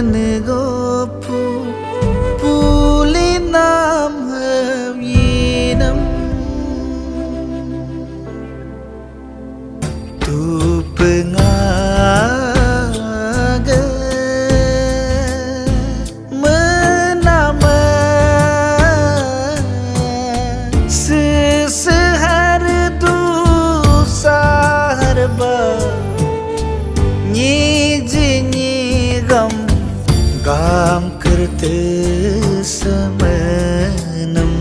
Senegopu pulinam havinam tu pengaga menama sesehar tu saharba gam करते semenam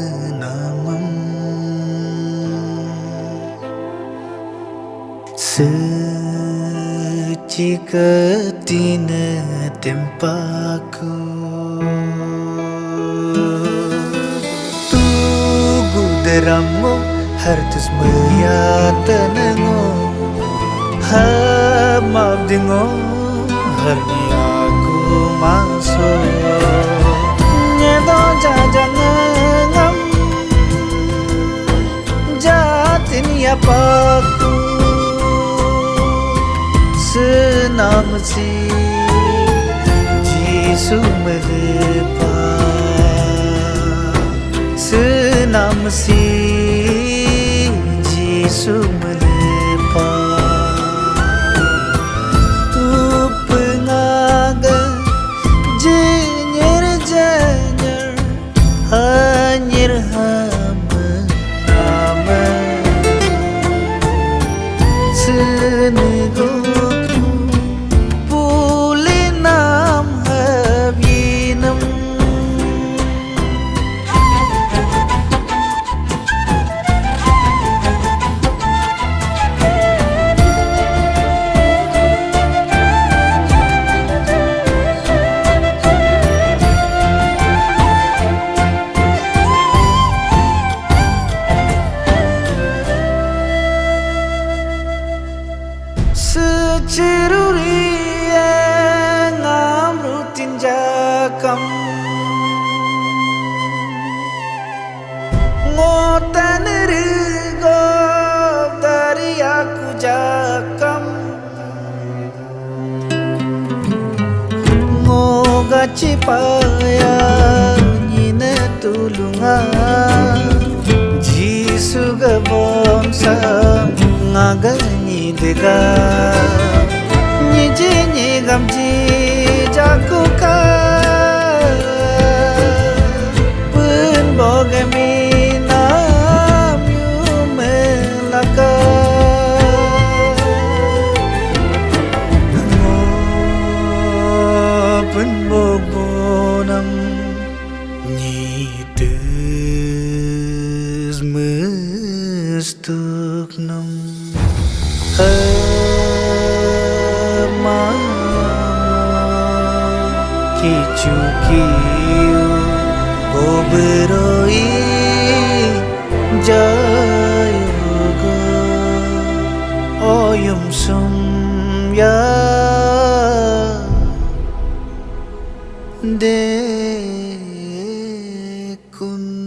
Agamenamam secikatina tempaku tugu deramu hartus meyatanango hamab dingo harni aku masuk jajangam jatin ya paku senam si Jisu melepa senam si Jisu melepa tu pengaga hanyir hama nama Senegopu pulinam havinam Ceruri ngamrutin jakam ngotan rigo dari aku jakam ngoga cipaya nyine tulungan Jisu gabonsa ngagani dega Niji gamji jaku ka pun bogami nam yu melaka pun bogonam nyites mestuknam Kicu-kiu oberoi jayogo oyum sum ya dekun